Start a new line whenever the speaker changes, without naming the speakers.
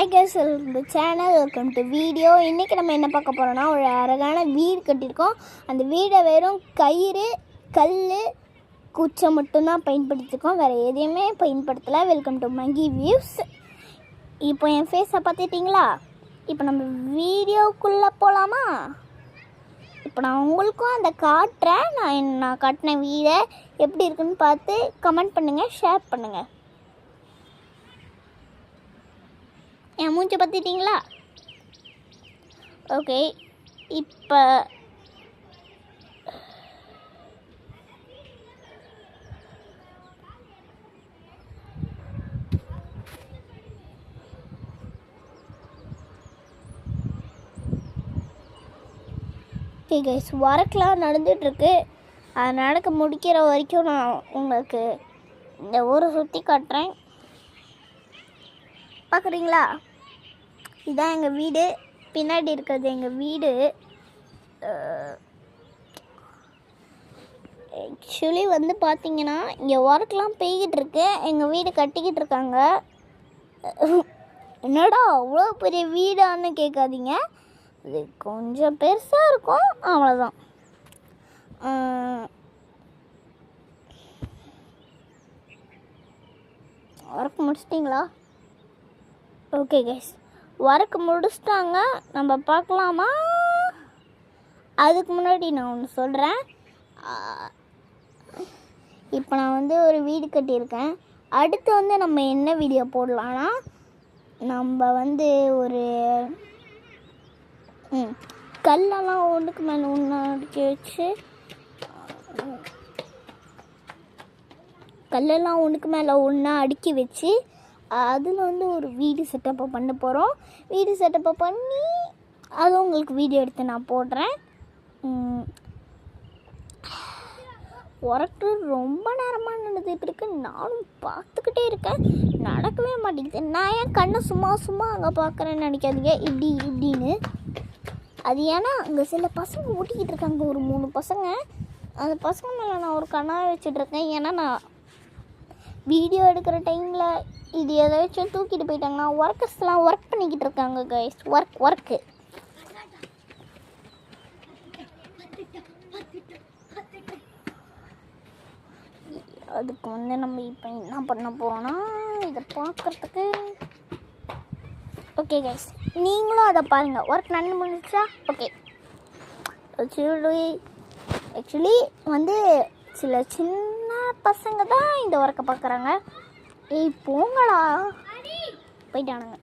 Hi guys, welcome to channel, welcome to video. இன்றைக்கி நம்ம என்ன பார்க்க போகிறோன்னா, ஒரு அழகான வீடு கட்டியிருக்கோம். அந்த வீடை வெறும் கயிறு, கல், குச்சை மட்டும்தான் பயன்படுத்தியிருக்கோம், வேறு எதையுமே பயன்படுத்தலை. Welcome to monkey views. இப்போ என் ஃபேஸை பார்த்துட்டிங்களா? இப்போ நம்ம வீடியோக்குள்ளே போகலாமா? இப்போ நான் உங்களுக்கும் அந்த காட்டுறேன். நான் காட்டின வீடை எப்படி இருக்குன்னு பார்த்து கமெண்ட் பண்ணுங்கள், ஷேர் பண்ணுங்கள். என் மூஞ்சை பார்த்துட்டிங்களா? ஓகே, இப்போ கைஸ் ஒர்க்லாம் நடந்துகிட்ருக்கு. அது நடக்க முடிக்கிற வரைக்கும் நான் உங்களுக்கு இந்த ஊரை சுற்றி காட்டுறேன். பார்க்குறீங்களா? இதுதான் எங்கள் வீடு, பின்னாடி இருக்கிறது எங்கள் வீடு. ஆக்சுவலி வந்து பார்த்தீங்கன்னா, இங்கே ஒர்க்லாம் பெய்கிட்டு இருக்கு, எங்கள் வீடு கட்டிக்கிட்டு இருக்காங்க. என்னடா அவ்வளோ பெரிய வீடான்னு கேட்காதீங்க, இது கொஞ்சம் பெருசாக இருக்கும், அவ்வளோதான். ஒர்க் முடிச்சிட்டிங்களா? ஓகே கைஸ், ஒர்க் முடிச்சிட்டாங்க. நம்ம பார்க்கலாமா? அதுக்கு முன்னாடி நான் ஒன்று சொல்கிறேன். இப்போ நான் வந்து ஒரு வீடு கட்டியிருக்கேன். அடுத்து வந்து நம்ம என்ன வீடியோ போடலான்னா, நம்ம வந்து ஒரு கல்லெல்லாம் ஒன்றுக்கு மேலே ஒன்று அடுக்கி வச்சு, கல்லெல்லாம் ஒன்றுக்கு மேலே ஒன்றா அடுக்கி வச்சு அதில் வந்து ஒரு வீடு செட்டப்பை பண்ண போகிறோம். வீடு செட்டப்பை பண்ணி அது உங்களுக்கு வீடியோ எடுத்து நான் போடுறேன். ஒர்க்கு ரொம்ப நேரமாக நடந்துகிட்டு இருக்கு, நானும் பார்த்துக்கிட்டே இருக்கேன், நடக்கவே மாட்டேங்குது. நான் ஏன் கண்ணை சும்மா அங்கே பார்க்குறேன்னு நினைக்காதீங்க, இப்படின்னு. அது ஏன்னா அங்கே சில பசங்க ஓட்டிக்கிட்டு இருக்காங்க, ஒரு 3 பசங்க. அந்த பசங்க மேலே நான் ஒரு கண்ணாக வச்சுட்ருக்கேன். ஏன்னா நான் வீடியோ எடுக்கிற டைமில் இது ஏதாச்சும் தூக்கிட்டு போயிட்டாங்கன்னா ஒர்க்கர்ஸ்லாம் ஒர்க் பண்ணிக்கிட்டு இருக்காங்க கைஸ். ஒர்க்கு அதுக்கு வந்து நம்ம இப்போ என்ன பண்ண போகிறோன்னா, இதை பார்க்குறதுக்கு ஓகே கைஸ், நீங்களும் அதை பாருங்கள். ஒர்க் நடந்து முடிச்சா? ஓகே. ஆக்சுவலி வந்து சில சின்ன பசங்க தான் இந்த ஒர்க்கை பார்க்குறாங்க. ஏய் போங்களா, போயிட்டானுங்க.